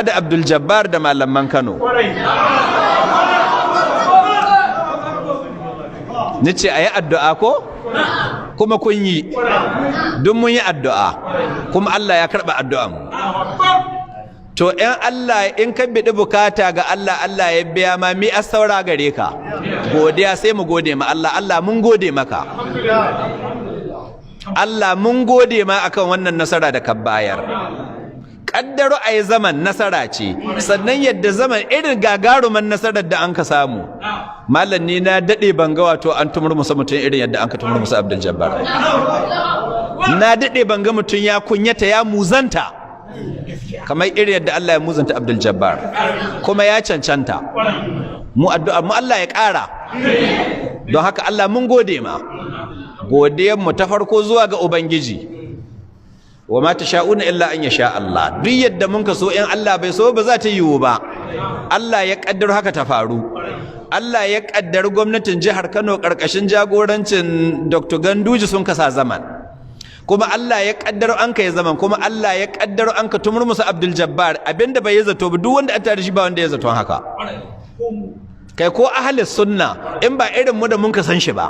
da Abdul Jabbar da malaman Kano nace ayi addu'a ko kuma kun yi duk mun yi addu'a kuma Allah ya karba addu'an to in ka bidi bukata ga Allah Allah ya biya ma mi saura gare ka godiya sai mu gode ma Allah mun gode maka Allah mun gode ma akan wannan nasara da ka bayar kaddaro ai zaman nasara ce sannan yadda zaman irin gagaruman nasarar da an ka samu mallan ni na dade banga wato an tumur musa mutun irin yadda an ka tumur musa Abdul Jabbar na dade banga mutun ya kunyata ya muzanta kamar irin yadda Allah ya muzanta Abdul Jabbar kuma ya cancanta mu addu'a mu Allah ya ƙara don haka Allah mun gode ma godiyar mu ta farko zuwa ga ubangiji wa ma tasha'una illa an yasha Allah duk yadda mun ka so in Allah bai so ba za ta yiwu ba Allah ya kaddaro haka ta faru Allah ya kaddar gwamnatin jihar Kano karkashin jagorancin Dr. Ganduji sun kasa zaman kuma Allah ya kaddaro an kai zaman kuma Allah ya kaddaro an ka tumur musu Abdul Jabbar abinda bai zato ba duk wanda an tare shi ba wanda ya zato haka kai ko ahli sunna in ba irin mu da mun ka san shi ba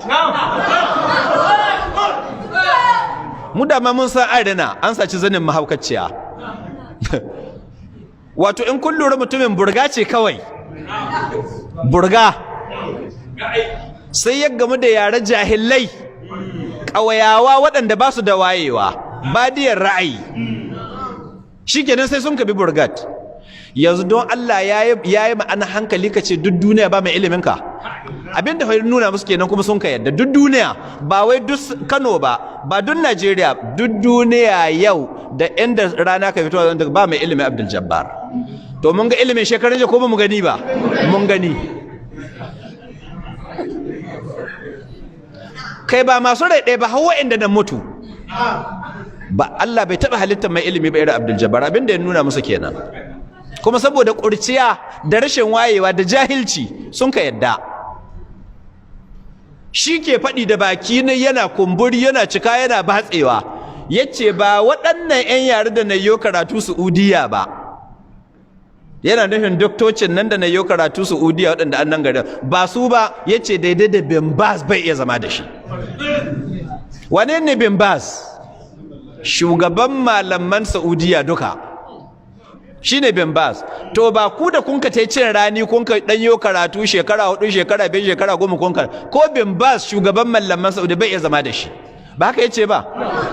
mu da ma mun san adana an saci zanin mahaukaciya wato in kun lura mutumin burga ce kawai burga sai ya gamu da yare jahilai ƙawayawa waɗanda ba su da wayewa badiyar ra'ayi shikenan sai sun kabi burgat yanzu don Allah ya yi ma'ana hankali ka ce duk duniya ba mai ilimin ka abinda fa nuna musu kenan kuma sun ka yadda duk duniya ba wai duk Kano ba duk Najeriya duk duniya yau da inda rana ka fito ba mai ilimin Abdul Jabbar to mun ga ilimin shekarun jiya ko ba mu gani ba mun gani kai ba masu rai ɗaya ba hawa inda na mutu ba Allah bai taɓa halittar mai ilimi ba irin Abdul Jabbar abinda ya nuna musu kenan kuma saboda ƙurciya da rashin wayewa da jahilci sun ka yadda shi ke faɗi da baki ne yana kumburi yana cika yana batsewa yace ba waɗannan 'yan yare da na yi karatu Saudiya ba yana nufin doktocin nan da na yi karatu Saudiya waɗanda an nan garin ba su ba yace daidai da Bin Baz bai iya zama da shi wane ne Bin Baz shugaban malaman Saudiya duka shine Bin Baz to ba ku da kun ka tai cin rani kun ka danyo karatu shekara 4 shekara 5 shekara 10 kun ka ko Bin Baz shugaban mallaman Saudi bai iya zama da shi ba haka yace ba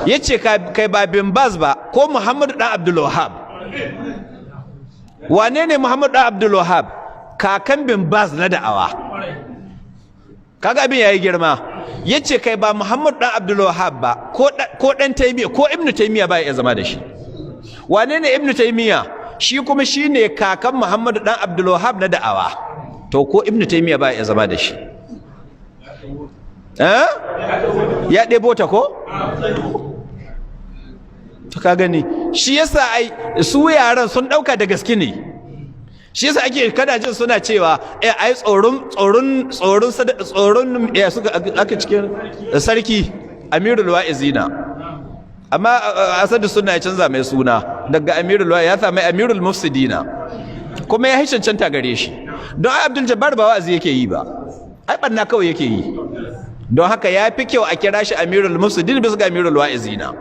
yace kai ba Bin Baz ba ko Muhammadu dan Abdul Wahhab wane ne Muhammadu dan Abdul Wahhab kakan Bin Baz na da'awa kaga abin yayi girma yace kai ba Muhammadu dan Abdul Wahhab ba ko dan Taymiya ko Ibn Taymiya ba iya zama da shi wane ne Ibn Taymiya shi kuma shine kakan Muhammadu dan Abdul Wahhab na da'awa to ko Ibn Taymiya ba ya zama da shi ya ɗebo ta ko to ka gani shi yasa ai su yaran sun ɗauka da gaske ne shi yasa ake kada jin suna cewa ai tsoron ya suka aka cikin sarki Amirul Wa'izina amma asadu suna ya canza mai suna daga Amirul Wa'iz ya sami Amirul Mufsidina kuma ya cancanta gare shi don Abdul Jabbar ba wa'azi yake yi ba ai barna kawai yake yi don haka ya fi kyau a kira shi Amirul Mufsidin bisa ga Amirul Wa'izina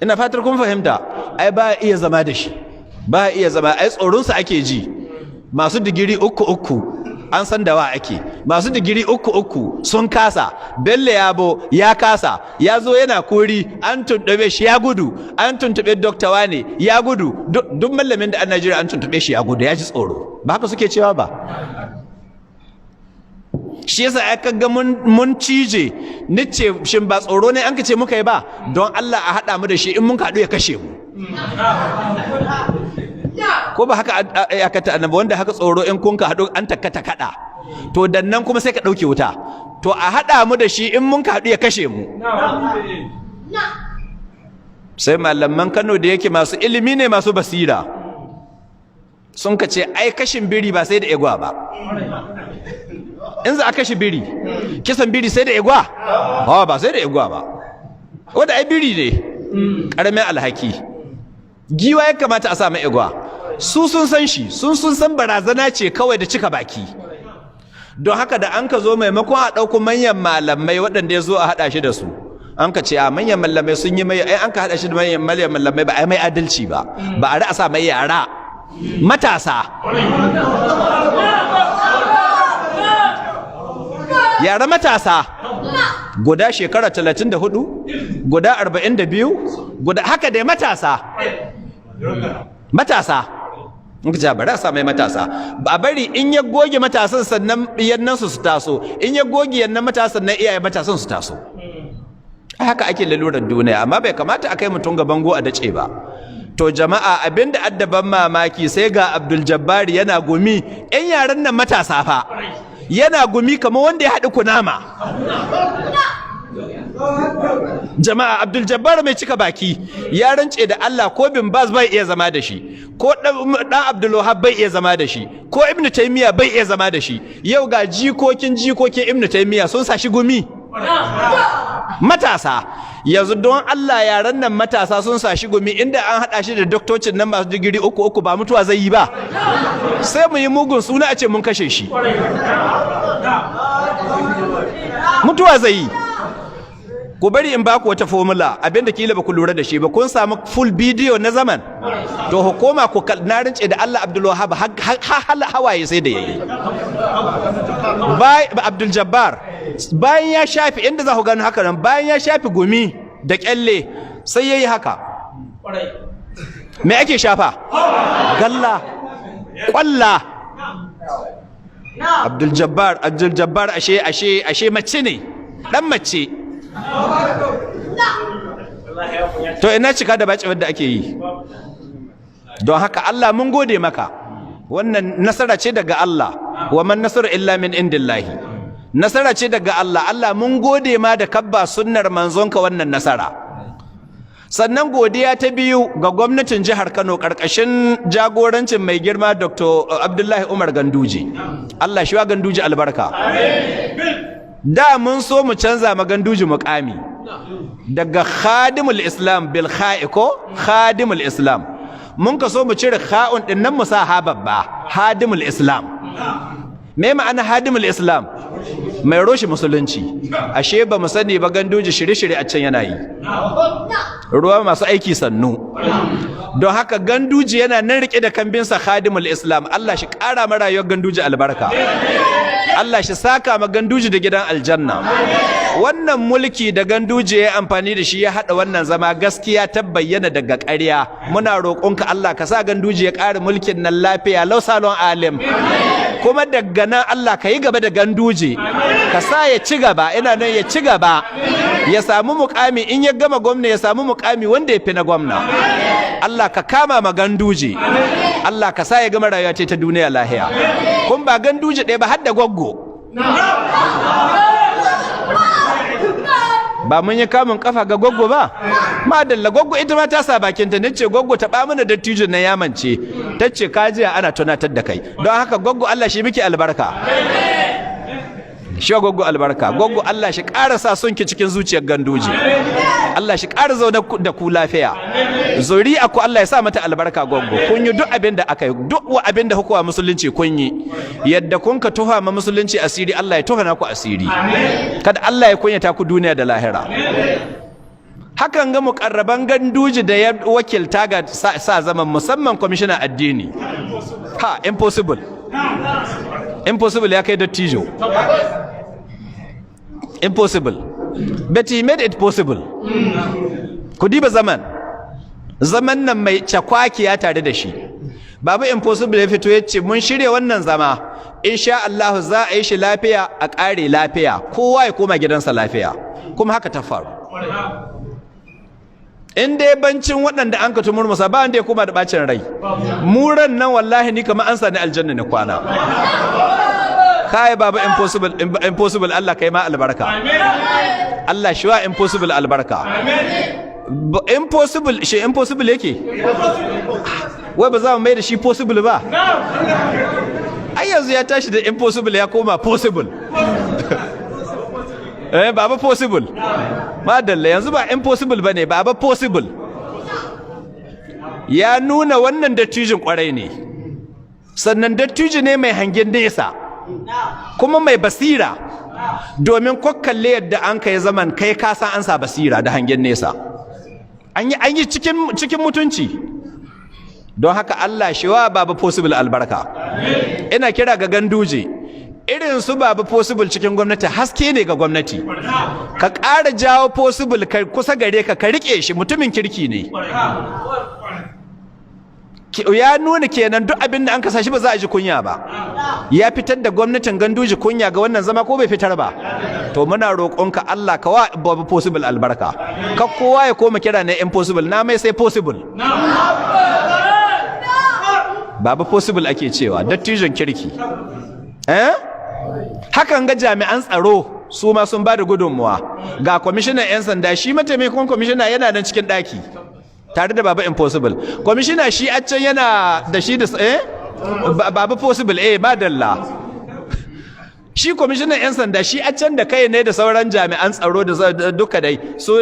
ina fatar kun fahimta ai ba iya zama da shi ba iya zama ai tsoronsa ake ji masu digiri uku an san da wa ake masu digiri uku sun kasa Bello Yabo ya kasa ya zo yana kori an tuntube shi ya gudu an tuntube Dr. Wane ya gudu duk mallamin da an Najeriya an tuntube shi ya gudu ya ji tsoro ba haka suke cewa ba shi yasa aka ga mun cije nace shin ba tsoro ne an ka ce muka yi ba don Allah a hada mu da shi in mun haɗu ya kashe mu ko ba haka aka ta annabi wanda haka tsoro in kun ka haɗu an takkata kada to dan nan kuma sai ka ɗauke wuta to a hada mu da shi in mun ka haɗu ya kashe mu sai malaman Kano da yake masu ilimi ne masu basira sun ka ce ai kashin biri ba sai da igwa ba in za a kashe biri kisan biri sai da igwa ba sai da igwa ba wanda ai biri ne karamin alhaki giwa ya kamata a sa mai igwa su sun san shi sun san barazana ce kawai da cika baki. Don haka da an ka zo maimakon a ɗauko manyan malamai waɗanda ya zo a haɗa shi da su, an ka ce a manyan malamai sun yi mai, an ka haɗa shi da manyan malamai ba a yi mai adalci ba a ra'asa mai yara matasa. Yara matasa guda shekara 34 guda 42 guda haka dai matasa muka ce bari a sa mai matasa ba bari in ya goge matasan sannan yannan su taso, in ya goge yannan matasan nan iyaye matasan su taso. Haka ake lalurar duniya, amma bai kamata a kai mutum ga bango a dace ba. To jama'a abinda addaban mamaki sai ga Abdul Jabbar yana gumi, yan yaran nan matasa fa yana gumi kamar wanda ya haɗu kunama. Jama'a Abdul Jabbar mai cika baki ya rance da Allah ko bin Baz bai iya zama da shi, ko dan Abdul Wahab bai iya zama da shi, ko Ibn Taymiyyah bai iya zama da shi. Yau ga jikokin Ibn Taymiyyah sun sashi gumi. Matasa yanzu don Allah yaran nan matasa sun sashi gumi, inda an hada shi da doktocin nan masu digiri 3 ba mutuwa zai yi ba. Sai mu yi mugun suna a ce mun kashe shi. Mutuwa zai yi. Ku bari in baku wata formula abinda kila ba ku lura da shi ba, kun samu full video na zaman to hukuma ku na rince da Allah Abdul Wahab hawaye sai da yayi. Abdul Jabbar bayan ya shafi inda za ku gano haka nan, bayan ya shafi gumi da kyalle sai yayi haka. Me ake shafa? Galla, kwalla. Abdul Jabbar ashe mace ne, dan mace. To ina cika da baci wadda ake yi. Don haka Allah mun gode maka, wannan nasara ce daga Allah, wa man nasru illa min indillahi. Nasara ce daga Allah. Allah mun gode ma da kabba sunnar manzonka wannan nasara. Sannan godiya ta biyu ga gwamnatin jihar Kano karkashin jagorancin mai girma Dr. Abdullahi Umar Ganduje. Allah shi wa Ganduje albarka. Da mun so mu canza ma Ganduje muƙami daga khadimul Islam bil ko khadimul Islam, mun ka so mu cire kha'un din nan mu sa ha babba, hadimul Islam. Me ma'ana hadimul Islam? Mai roshi musulunci. Ashe ba mu sani ba Ganduje shirye-shirye a can yana yi, ruwa masu aiki sannu. Don haka Ganduje yana nan rike da kambinsa khadimul Islam. Allah shi ƙara ma rayuwar Ganduje albarka, Allah shi saka ma Ganduje da gidan aljanna. Wannan mulki da Ganduje ya amfani da shi ya hada wannan zama, gaskiya ta bayyana daga ƙarya. Muna roƙonka Allah ka sa Ganduje ya ƙara mulkin nan lafiya lau salon alim, kuma daga nan Allah ka yi gaba da Ganduje, ka sa ya ci gaba, ina nan ya ci gaba, ya samu mukami, in ya gama gwamna ya samu mukami wanda ya fi na gwamna. Allah ka kama ma Ganduje, Allah ka sa ya gama rayuwa ta duniya lahiya. Kun ba Ganduje ɗaya ba har da gwaggo. Ba mun yi kamun kafa ga gwaggo ba? Madalla gwaggo ita ma ta sa bakinta, nace gwaggo ta ba mana dattijin na yamance, tace ka jiya ana tunatar da kai. Don haka gwaggo Allah shi miki albarka. Shi gwaggo albarka. Gwaggo Allah shi ƙara sa sonki cikin zuciyar Ganduje. Allah shi ƙara zaune da ku lafiya. Zuri'a ku Allah ya sa mata albarka gwaggo. Kun yi duk abin da aka yi, duk abin da hukuma musulunci kun yi. Yadda kun ka tuha ma musulunci asiri, Allah ya tuha na ku asiri. Kada Allah ya kunyata ku duniya da lahira. Hakan ga mukarraban Ganduje da ya wakilta ga sa zaman, musamman kwamishinan addini. Ha, impossible. Impossible ya kai dattijo. Impossible. But he made it possible. Ku diba zaman nan mai cakwakiya tare da shi. Babu impossible ya fito ya ce mun shirya wannan zama, insha Allah za a yi shi lafiya, a ƙare lafiya, kowa ya koma gidansa lafiya. Kuma haka ta faru. In dai bancin waɗanda an ka tumurmusa ba wanda ya koma da bacin rai. Muran nan wallahi ni kamar an sani aljanna ne kwana. Kai baba impossible Allah kai ma albarka. Allah shi wa impossible albarka. Impossible shi impossible yake. Wai ba za mu mai da shi possible ba? Ai yanzu ya tashi da impossible ya koma possible. Baba possible. Madalla yanzu ba impossible bane, baba possible. ya nuna wannan dattijin kwarai ne, sannan dattijo ne mai hangen nesa kuma mai basira, domin kwakkalle yadda an kai zaman kai kasa an sa basira da hangen nesa, an yi cikin mutunci. Don haka Allah shi wa Baba Possible albarka. Ina kira ga Ganduje, irin su Baba Possible cikin gwamnati haske ne ga gwamnati. Ka ƙara jawo Possible kusa gare ka riƙe shi, mutumin kirki ne. Ya nuna kenan duk abin da an kasa shi ba za a ji kunya ba. Ya fitar da gwamnatin Ganduje kunya ga wannan zama ko bai fitar ba? To muna roƙonka Allah ka wa Baba Possible albarka. Ka kowa ya koma kira na impossible, na mai sai possible. Baba Possible ake cewa dattijon kirki. Hakan ga jami'an tsaro su ma sun ba da gudunmuwa. Ga kwamishinan 'yan sanda, shi mataimakon kwamishina yana nan cikin ɗaki tare da Baba Impossible. Kwamishina shi a can yana da shi da Baba Possible madalla. Shi kwamishinan 'yan sanda shi a can da kai ne da sauran jami'an tsaro da duka dai su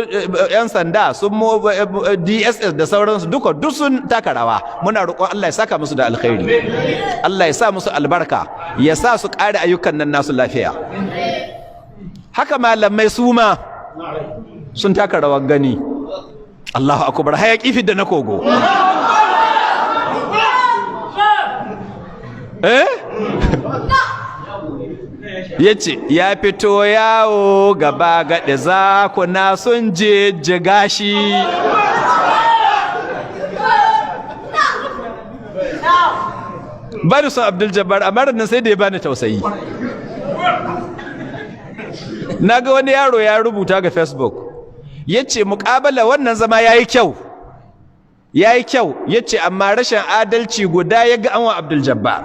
'yan sanda su DSS da sauransu duk sun taka rawa. Muna roƙon Allah ya saka musu da alkhairi, Allah ya sa musu albarka, ya sa su ƙare ayyukan nan nasu lafiya. Haka malamai su ma sun taka rawar gani. Allahu akbar, hayaki fi da na kogo. Yace ya fito yawo gaba gaɗe zakuna sun jijjiga shi. Bani son Abdul Jabbar, amma nan sai da ya bani tausayi. Naga wani yaro ya rubuta ga Facebook, yace muqabala wannan zama yayi kyau, yace amma rashin adalci guda yaga an wa Abdul Jabbar.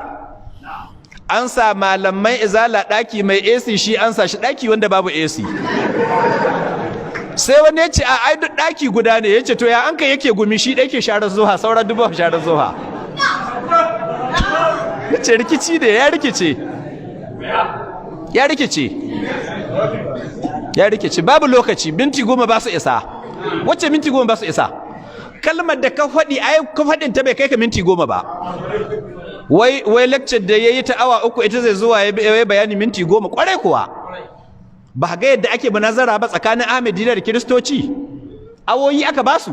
An sa malamai izala daki mai AC, shi an sa shi daki wanda babu AC. Sai wani yace a ai duk daki guda ne, yace to ya an kai yake gumi shi da yake sharar zuha, sauran dubu sharar zuha. Yace rikici da ya rikice babu lokaci, minti 10 ba su isa. Wacce minti 10 ba su isa? Kalmar da ka faɗi ai ka faɗin ta bai kai ka minti 10 ba. Wai lecture da yayi ta awa 3 ita zai zuwa ya bayani minti 10, kwarai kuwa. Ba ga yadda ake munazara ba tsakanin Ahmed Dida da Kiristoci? Awoyi aka basu.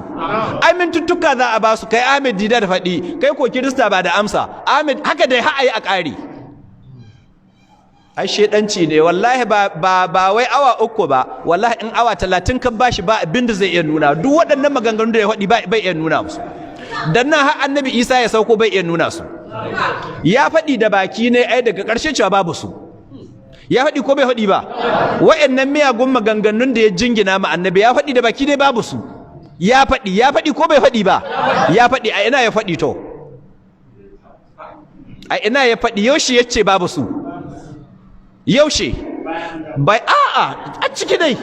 Ai mintuttuka za a basu, kai Ahmed Dida da faɗi, kai ko Kirista ba da amsa. Ahmed haka dai har ayi a ƙari. Ai shedanci ne wallahi, ba wai awa 3 ba, wallahi in awa 30 kan bashi ba abinda zai iya nuna. Duk waɗannan maganganun da ya faɗi bai iya nuna musu. Dan nan har Annabi Isa ya sauko bai iya nuna su. Ya faɗi da baki ne ai daga ƙarshe cewa babu su. Ya faɗi ko bai faɗi ba? Wa'annan miyagun maganganun da ya jingina ma Annabi ya faɗi da baki ne babu su. Ya faɗi ko bai faɗi ba? Ya faɗi, a ina ya faɗi to? A ina ya faɗi, yaushe yace babu su? Yaushe? Bai a ciki dai.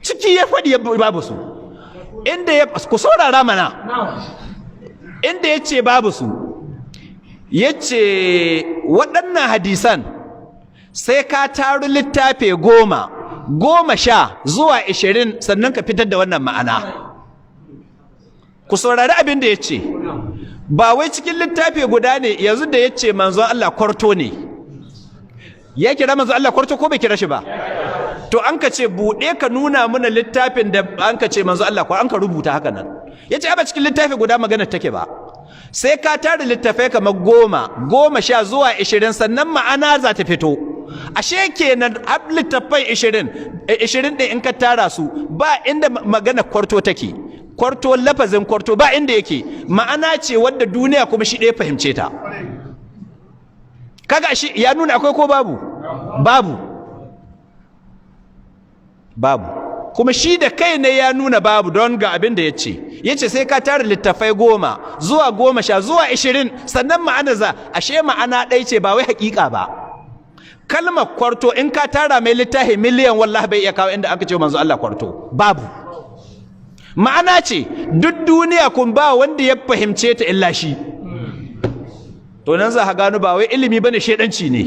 Ciki ya faɗi babu su. Inda ya ku saurara mana. Inda yace babu su. Yace waɗannan hadisan sai ka taru littafi 10, 10 zuwa 20 sannan ka fitar da wannan ma'ana. Ku saurari abin da yace. Ba wai cikin littafi guda ne yanzu da yace manzon Allah kwarto ne. Ya kira manzon Allah kwarto ko bai kira shi ba? To an ka ce buɗe ka nuna mana littafin da an ka ce manzon Allah kwarto, an ka rubuta haka nan. Yace ba cikin littafi guda magana take ba. Sai ka tara littafai kamar 10, 10 zuwa 20 sannan ma'ana za ta fito. Ashe kenan littafai 20 ɗin in ka tara su ba inda magana kwarto take. Kwarto, lafazin kwarto ba inda yake, ma'ana ce wadda duniya kuma shi ɗaya fahimce ta. Kaga shi ya nuna akwai ko babu? Babu. Kuma shi da kai ne ya nuna babu, don ga abin da yace sai ka tara littafai 10 zuwa 10 zuwa 20 sannan ma'ana za, ashe ma'ana ɗai ce ba wai hakika ba. Kalmar kwarto in ka tara mai littafi miliyan wallahi bai iya kawo inda aka ce manzo Allah kwarto, babu. Ma'ana ce duk duniya kun ba wanda ya fahimce ta illa shi. To nan za ka gano ba wai ilimi bane, shedanci ne.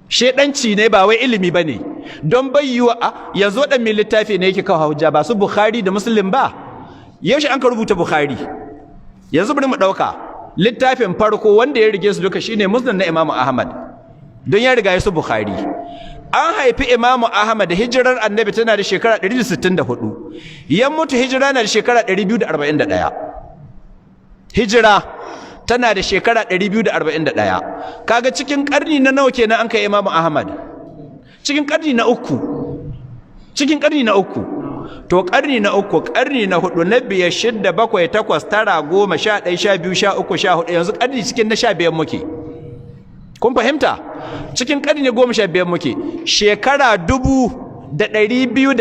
Shedanci ne ba wai ilimi bane. Don bayyuwa yanzu dan mai littafi ne yake kawo hujja ba su Bukhari da Muslim ba. yaushe an ka rubuta Bukhari? Yanzu bari mu ɗauka littafin farko wanda ya rige su duka shine Musnad na Imam Ahmad, don ya riga su Bukhari. An haifi Imam Ahmad hijirar Annabi tana da shekara 164, ya mutu hijira na da shekara 241. Hijira tana da shekara 241. Kaga cikin karni na nawa kenan an kai Imam Ahmad? Cikin karni na uku. Cikin karni na uku. To karni na uku, karni na hudu, na biyar, shidda, bakwai, takwas, tara, goma, 11, 12, 13, 14, yanzu karni cikin na 15 muke. Kun fahimta? Cikin karni na 15 muke. Shekara 200 da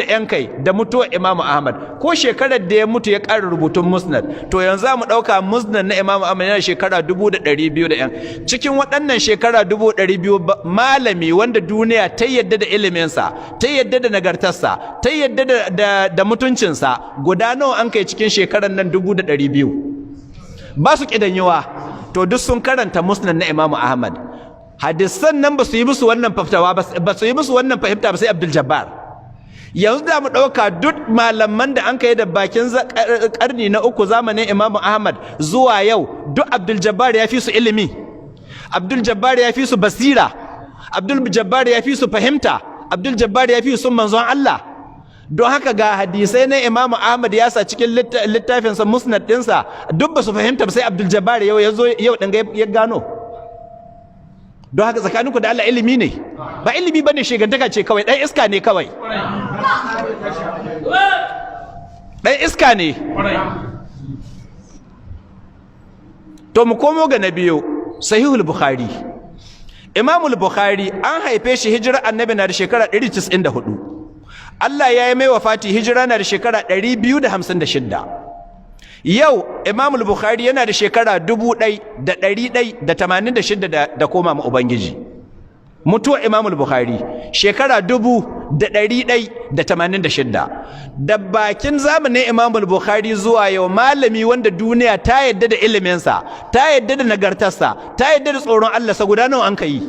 yan kai da mutuwar Imam Ahmad, ko shekarar da ya mutu ya ƙara rubutun Musnad. To yanzu za mu ɗauka Musnad na Imam Ahmad yana shekara 200 da yan. Cikin waɗannan shekara 200 malami wanda duniya ta yadda da iliminsa, ta yadda da nagartarsa, ta yadda da mutuncinsa, guda nawa an kai cikin shekarar nan 200? Ba su ƙidanyewa. To duk sun karanta Musnad na Imam Ahmad. Hadisan nan ba su yi musu wannan fahimta ba su yi musu wannan fahimta ba sai Abdul Jabbar. Yanzu da mu ɗauka duk malaman da an kai da bakin karni na uku zamanin Imam Ahmad zuwa yau, duk Abdul Jabbar ya fi su ilimi, Abdul Jabbar ya fi su basira, Abdul Jabbar ya fi su fahimta, Abdul Jabbar ya fi su manzon Allah. Don haka ga hadisai na Imam Ahmad ya sa cikin littafinsa Musnad ɗinsa, duk ba su fahimta ba sai Abdul Jabbar yau ya zo yau ɗin ya gano. Don haka tsakaninku da Allah ilimi ne, ba ilimi bane, shegantaka ce kawai, ɗan iska ne kawai, ɗan iska ne. To mu komo ga na biyu, Sahihul Bukhari. Imamul Bukhari an haife shi hijira Annabi na da shekara 194, Allah ya yi mai wafati hijira na da shekara 256. Yau Imamul Bukhari yana da shekara 1186 da koma ma Ubangiji. Mutuwar Imamul Bukhari shekara 1186. Da bakin zamanin Imamul Bukhari zuwa yau, malami wanda duniya ta yadda da iliminsa, ta yadda da nagartarsa, ta yadda da tsoron Allah sa, guda nawa an kai?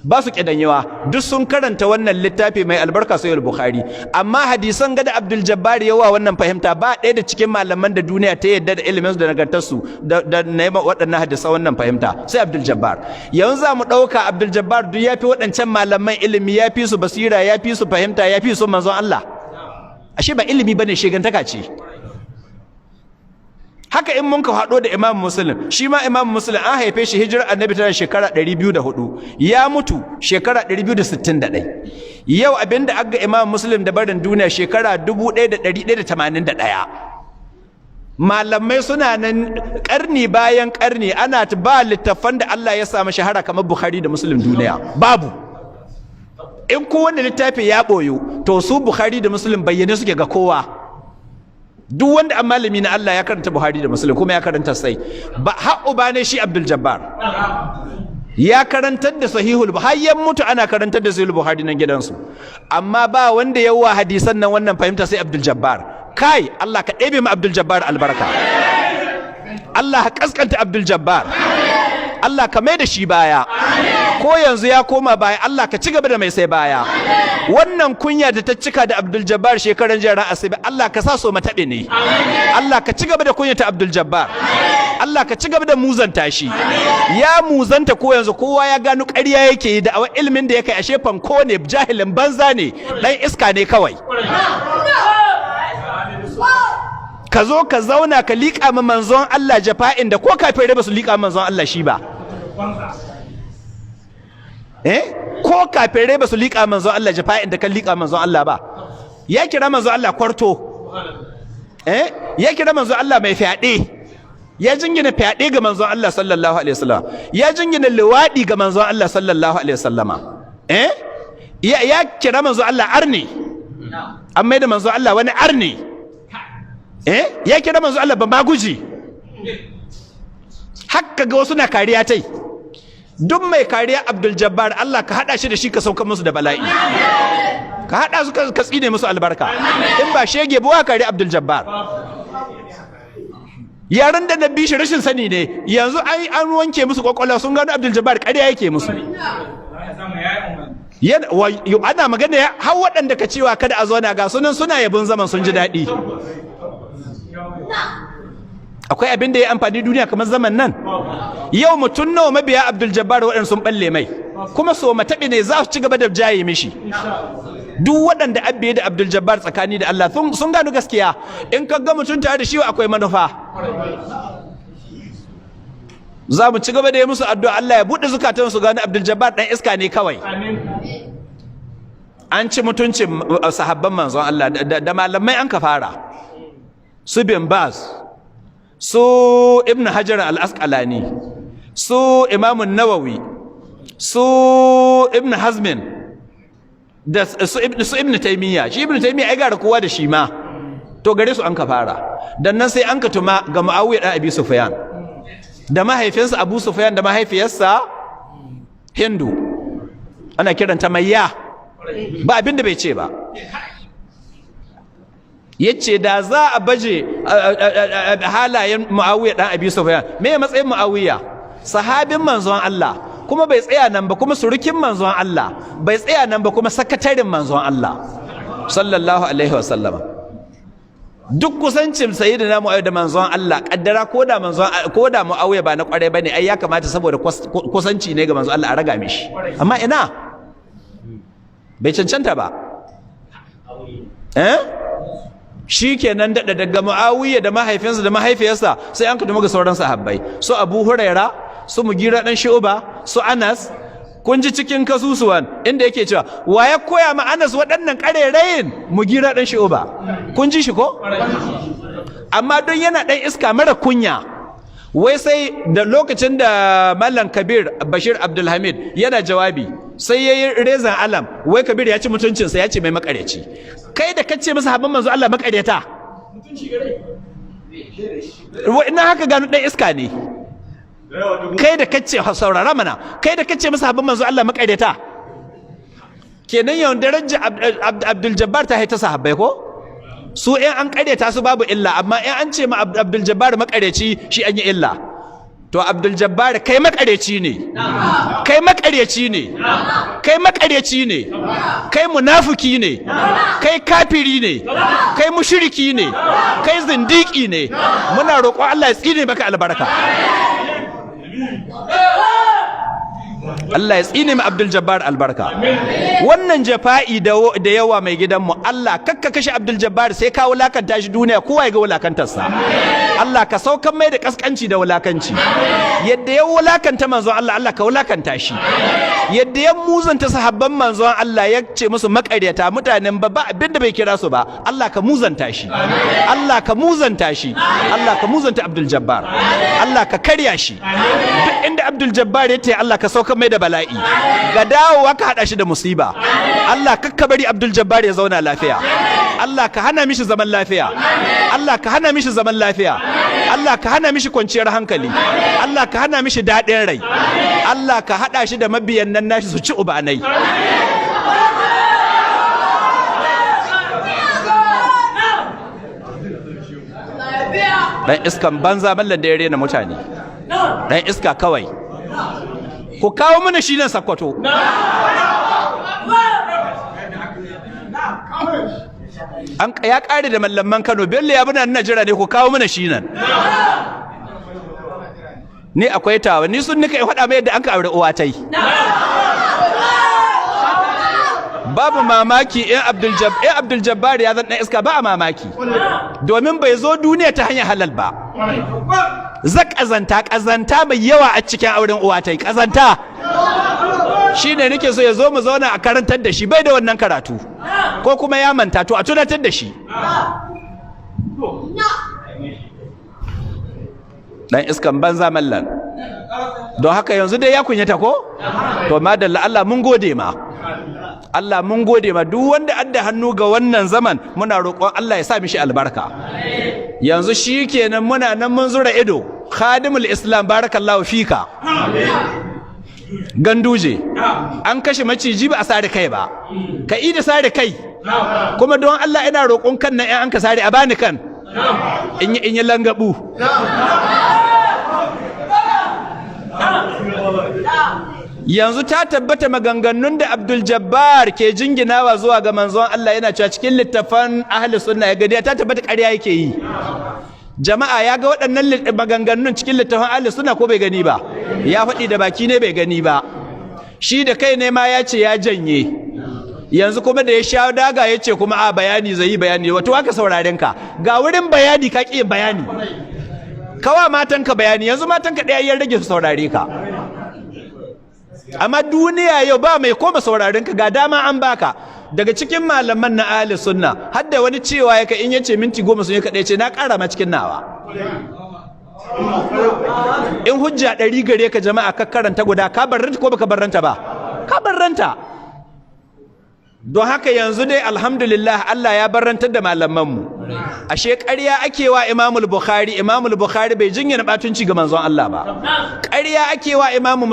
Ba su kidanyewa. Duk sun karanta wannan littafi mai albarka Sahih Bukhari. Amma hadisan gada Abdul Jabbar yawa wannan fahimta, ba ɗaya da cikin malaman da duniya ta yadda da ilimin su da nagartarsu da neman waɗannan hadisan wannan fahimta sai Abdul Jabbar. Yanzu za mu ɗauka Abdul Jabbar duk ya fi waɗancan malaman ilimi, ya fi su basira, ya fi su fahimta, ya fi su manzon Allah. Ashe ba ilimi bane, shegantaka ce. Haka in mun ka haɗo da Imam Muslim, shi ma Imam Muslim an haife shi hijirar Annabi tana shekara 204, ya mutu shekara 261. Yau abinda aga Imam Muslim da barin duniya shekara 1181. Malamai suna nan karni bayan karni, ana ba littafan da Allah ya samu shahara kamar Bukhari da Muslim duniya babu. In kowanne littafi ya ɓoyo, to su Bukhari da Muslim bayyane suke ga kowa. Duk wanda an malami na Allah ya karanta Buhari da Muslim, kuma ya karanta sai ba haƙu ba ne shi Abdul Jabbar ya karantar da Sahihul Buhari, har mutu ana karantar da Sahihul Buhari nan gidansu, amma ba wanda yawa hadisan nan wannan fahimta sai Abdul Jabbar. Kai Allah ka ɗebe ma Abdul Jabbar albarka, Allah ka kaskanta Abdul Jabbar, Allah ka mai da shi baya, ko yanzu ya koma baya, Allah ka ci gaba da mai sai baya. Wannan kunya da ta cika da Abdul Jabbar shekaran jiya asibi, Allah ka sa so mataɓe ne. Allah ka ci gaba da kunyata Abdul Jabbar, Allah ka ci gaba da muzanta shi. Ya muzanta ko yanzu kowa ya gano ƙarya yake yi, da awa ilimin da ya kai ashe fanko ne, jahilin banza ne, ɗan iska ne kawai. Ka zo ka zauna ka liƙa ma manzon Allah jafa'in da ko kafirai ba su liƙa manzon Allah shi ba. Ko kafirai ba su liƙa manzon Allah jafa'in da kan liƙa manzon Allah ba. Ya kira manzon Allah kwarto, ya kira manzon Allah mai fyaɗe, ya jingina fyaɗe ga manzon Allah sallallahu alaihi wasallam, ya jingina liwaɗi ga manzon Allah sallallahu alaihi wasallama. Ya kira manzon Allah arni, an mai da manzon Allah wani arni. Ya kira manzon Allah ba maguji. Hakka ga wasu na kariya tai. Duk mai kariya Abdul Jabbar, Allah ka hada shi da shi ka sauka musu da bala'i, ka hada su ka tsine musu albarka. In ba shege ba kariya Abdul Jabbar. Yaran da nabi shi rashin sani ne, yanzu an wanke musu kwakwalwa, sun gano Abdul Jabbar kariya yake musu. Ana magana har waɗanda ka cewa kada a zo na ga sunan suna yabon zaman sun ji daɗi. akwai abin da ya amfani duniya kamar zaman nan? Yau mutum nawa mabiya Abdul Jabbar waɗanda sun balle mai kuma so mataɓi ne za su ci gaba da jaye mishi. Duk waɗanda abbe da Abdul Jabbar tsakani da Allah sun gano gaskiya. In ka ga mutum tare da shi akwai manufa. Za mu ci gaba da yi musu addu'a Allah ya buɗe zukatan su gano Abdul Jabbar ɗan iska ne kawai. An ci mutuncin sahabban manzon Allah da malamai an ka fara. Su Bin Baz, su Ibn Hajar al-Asqalani, su Imam Nawawi, su Ibn Hazmin, da su Ibn Taymiyyah. Shi Ibn Taymiyyah ai gara kowa da shi ma. To gare su an ka fara. Dan nan sai an ka tuma ga Muawiya da Abi Sufyan. Da mahaifinsa Abu Sufyan da mahaifiyarsa Hindu. Ana kiranta Mayya. Ba abin da bai ce ba. Yace da za a baje halayen Muawiya dan Abi Sufyan, me matsayin Muawiya? Sahabin manzon Allah, kuma bai tsaya nan ba, kuma surukin manzon Allah, bai tsaya nan ba, kuma sakatarin manzon Allah sallallahu alaihi wa sallama. Duk kusancin sayyidina Muawiya da manzon Allah, kaddara ko da Muawiya ba na kware bane, ai ya kamata saboda kusanci ne ga manzon Allah a raga mishi. Amma ina bai cancanta ba. Shi kenan daga Muawiya da mahaifinsa da mahaifiyarsa sai an kuma ga sauran sahabbai, su Abu Huraira, su Mugira dan Shu'ba, su Anas. Kun ji cikin kasusuwan inda yake cewa wa ya koya ma Anas waɗannan ƙarerayin? Mugira dan Shu'ba. Kun ji shi ko? Amma don yana ɗan iska mara kunya, wai sai da lokacin da Malam Kabir Bashir Abdulhamid yana jawabi, sai yayi rezan alam, wai Kabir ya ci mutuncinsa, ya ce mai makareci. Kai da kace masa habban manzo Allah makareta, ina haka gano dan iska ne. Kai da kace saurara mana, kai da kace masa habban manzo Allah makareta, kenan yawan daraja Abdul Jabbar ta haita sahabbai ko? Su in an kareta su babu illa, amma in an ce ma Abdul Jabbar makareci shi an yi illa. To Abdul Jabbar kai makareci ne, kai makareci ne, kai makareci ne, kai munafiki ne, kai kafiri ne, kai mushriki ne, kai zindiki ne. Muna roƙon Allah ya tsine maka albarka. Allah ya tsine mu Abdul Jabbar albarka. Wannan jafa'i da yawa mai gidanmu, Allah kakka kashe Abdul Jabbar sai ka wulakanta shi duniya, kowa ya ga wulakantarsa. Allah ka saukan mai da kaskanci da wulakanci. Yadda ya wulakanta manzon Allah, Allah ka wulakanta shi. Yadda ya muzanta sahabban manzon Allah, ya ce musu makaryata, mutanen ba abinda bai kira su ba, Allah ka muzanta shi. Allah ka muzanta shi. Allah ka muzanta Abdul Jabbar. Allah ka karya shi. Duk inda Abdul Jabbar ya ce, Allah ka saukan mai da bala'i. Ga dawowa ka hada shi da musiba. Allah kakka bari Abdul Jabbar ya zauna lafiya. Allah ka hana mishi zaman lafiya. Allah ka hana mishi zaman lafiya. Allah ka hana mishi kwanciyar hankali. Allah ka hana mishi daɗin rai. Allah ka hada shi da mabiyan nan nashi su ci ubanai. Dan iskan banza mallan da ya rena mutane. Dan iska kawai. Ku kawo mana shi nan Sakkwato. Ya ƙare da mallaman Kano, Bello ya buna Najira ne, ku kawo mana shi nan. Ni akwai tawa, ni sun nika in faɗa mai yadda an ka aure uwa ta yi. Babu mamaki in Abdul Jabbar ya zan ɗan iska, ba a mamaki. Domin bai zo duniya ta hanyar halal ba. Ƙazanta mai yawa a cikin auren uwa ta yi, ƙazanta. Shi ne nake so ya zo mu zauna a karantar da shi, bai da wannan karatu. Ko kuma ya manta, to a tunatar da shi. Dan iskan banza mallan. Don haka yanzu dai ya kunyata ko? To madalla, Allah mun gode ma. Allah mun gode ma, duk wanda adda hannu ga wannan zaman muna roƙon Allah ya sa mishi albarka. Yanzu shi kenan muna nan mun zura ido. Khadimul Islam barakallahu fika. Ganduje an kashe maciji ba a sare kai ba, ka yi da sare kai. Kuma don Allah ina roƙon kan nan an ka sare a bani kan in yi langabu. Yanzu ta tabbata maganganun da Abdul Jabbar ke jinginawa zuwa ga manzon Allah yana cewa cikin littafan ahli sunna ya gadi, ta tabbata ƙarya yake yi. jama'a ya ga waɗannan maganganun cikin littafin ahli sunna ko bai gani ba? Ya faɗi da baki ne bai gani ba. Shi da kai ne ma ya ce ya janye, yanzu kuma da ya sha daga ya ce kuma a bayani zai yi bayani. Wato haka sauraren ka ga wurin bayani ka ƙi bayani, kawa matanka bayani, yanzu matanka ɗaya ya rage su saurare ka. Amma duniya yau ba mai koma sauraren ka, ga dama an baka. Daga cikin malaman na ahli sunna har da wani cewa yake in yace minti 10 sun yi kaɗai ce na ƙara ma cikin nawa. In hujja 100 gare ka jama'a ka karanta guda, ka barranta ko baka barranta ba? Ka barranta. Don haka yanzu dai alhamdulillah Allah ya barrantar da malamanmu. Ashe ƙarya ake wa Imamul Bukhari bai jinyana batunci ga manzon Allah ba. Ƙarya ake wa Imamu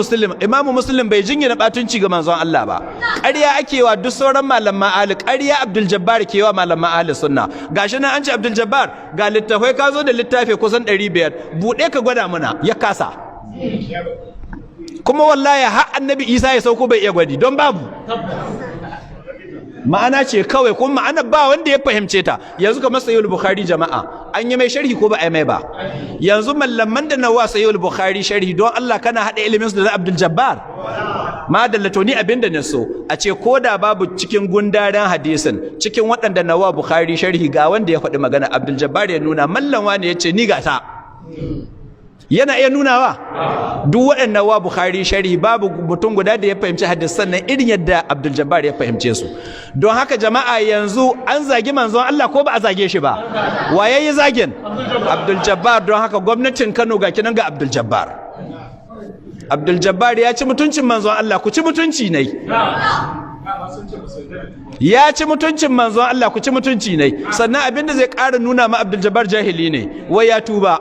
Muslim bai jinyana batunci ga manzon Allah ba. Ƙarya ake wa duk sauran malaman ahli, ƙarya Abdul Jabbar ke wa malaman ahli sunna. Gashi nan an ce Abdul Jabbar ga littafai, ka zo da littafi kusan 500, buɗe ka gwada muna, ya kasa. Kuma wallahi har Annabi Isa ya sauko bai iya gwadi don babu. Ma'ana ce kawai, kuma ma'ana ba wanda ya fahimce ta. Yanzu kamar Sahihul Bukhari jama'a, an yi mai sharhi ko ba a yi mai ba? Yanzu mallaman da nawa Sahihul Bukhari sharhi don Allah kana hada ilimin su da Abdul Jabbar? Madalla to ni abinda na so a ce koda babu cikin gundaren hadisin, cikin waɗanda nawa Bukhari sharhi ga wanda ya faɗi magana Abdul Jabbar ya nuna, mallan wani ya ce ni ga ta. Yana iya nunawa? Duk waɗannan wa Bukhari sharhi babu mutum guda da ya fahimci hadisan nan irin yadda Abdul Jabbar ya fahimce su. Don haka jama'a yanzu an zagi manzon Allah ko ba a zage shi ba? Wa yayi zagin? Abdul Jabbar. Don haka gwamnatin Kano ga kinan ga Abdul Jabbar. Abdul Jabbar ya ci mutuncin manzon Allah, ku ci mutunci ne. Ya ci mutuncin manzon Allah, ku ci mutunci ne. Sannan abinda zai ƙara nuna ma Abdul Jabbar jahili ne, wai ya tuba.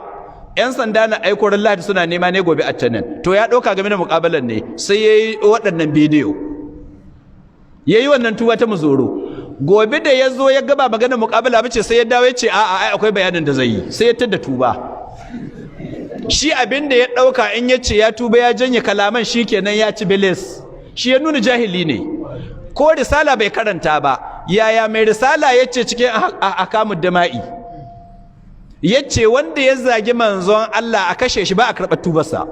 'Yan sanda na aiko ran Lahadi suna nema ne gobe a canin, to ya ɗauka game da muƙabalan ne sai ya yi waɗannan bidiyo, ya yi wannan tuba ta muzoro. Gobe da ya zo ya gaba magana muƙabala bace sai ya dawo ya ce a'a ai akwai bayanin da zai yi, sai ya tada tuba. Shi abin da ya ɗauka in ya ce ya tuba ya janye kalaman shi kenan ya ci bilis, shi ya nuna jahili ne. Ko risala bai karanta ba, yaya mai risala ya ce cikin akamud dama'i, yace wanda ya zagi manzon Allah a kashe shi ba a karɓar tubarsa.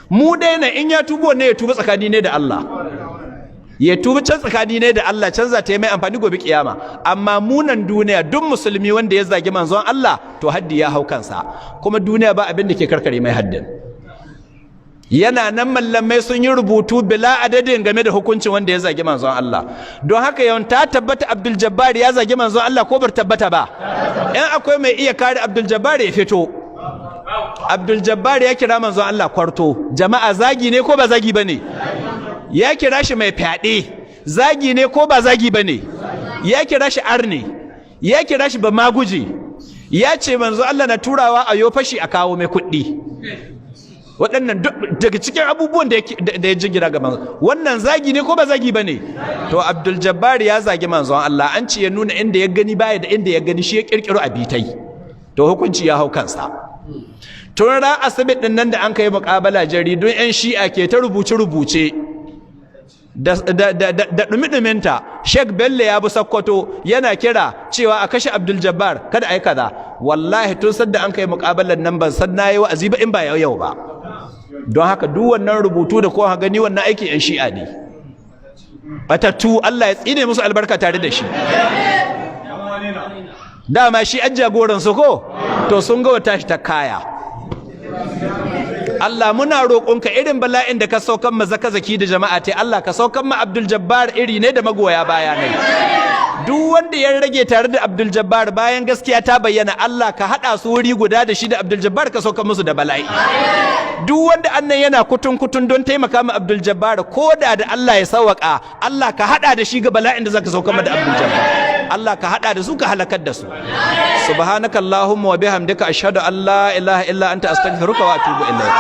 Mu dai na in ya tubo ne ya tuba tsakani ne da Allah, ya tuba can tsakani ne da Allah, can za ta yi mai amfani gobe kiyama. Amma munan duniya duk musulmi wanda ya zagi manzon Allah to haddi ya hau kansa, kuma duniya ba abin da ke karkare mai haddin. Yana nan mallamai sun yi rubutu bila adadin game da hukuncin wanda ya zagi manzon Allah. Don haka yawan ta tabbata Abdul Jabbar ya zagi manzon Allah ko bar tabbata ba? In akwai mai iya kare Abdul Jabbar ya fito. Abdul Jabbar ya kira manzon Allah kwarto, jama'a zagi ne ko ba zagi bane? Ya kira shi mai fyaɗe, zagi ne ko ba zagi bane? Ya kira shi arne, ya kira shi ba maguji, ya ce manzon Allah na turawa a yo fashi a kawo mai kuɗi. Waɗannan daga cikin abubuwan da ya jingira ga manzon, wannan zagi ne ko ba zagi ba ne? To Abdul Jabbar ya zagi manzon Allah, an ce ya nuna inda ya gani baya da inda ya gani, shi ya kirkiro abitai, to hukunci ya hau kansa. Tun ran asibit din nan da an kai muƙabala, jaridun 'yan shi'a ke ta rubuce-rubuce da dumi-duminta. Sheikh Bello ya bi Sokoto yana kira cewa a kashe Abdul Jabbar, kada a yi kaza. Wallahi tun sadda an kai muƙabalan nan ban san na yi wa'azi ba in ba yau ba. Don haka duk wannan rubutu da kowa gani wannan aikin 'yan shi'a ne batattu, Allah ya tsine musu albarka tare da shi. Dama shi an jagoran su ko, to sun ga wata shi ta kaya. Allah muna roƙonka irin bala'in da ka saukan ma zaki da jama'a ta Allah ka saukan ma Abdul Jabbar iri ne da magoya baya ne. Duk wanda ya rage tare da Abdul Jabbar bayan gaskiya ta bayyana, Allah ka haɗa su wuri guda da shi da Abdul Jabbar ka saukan musu da bala'i. Duk wanda annan yana kutun don taimaka ma Abdul Jabbar, ko da Allah ya sawaka, Allah ka haɗa da shi ga bala'in da zaka saukan ma da Abdul Jabbar. Allah ka haɗa da su ka halakar da su. Subhanakallahumma wa bihamdika ashhadu an la ilaha illa anta astaghfiruka wa atubu ilayk.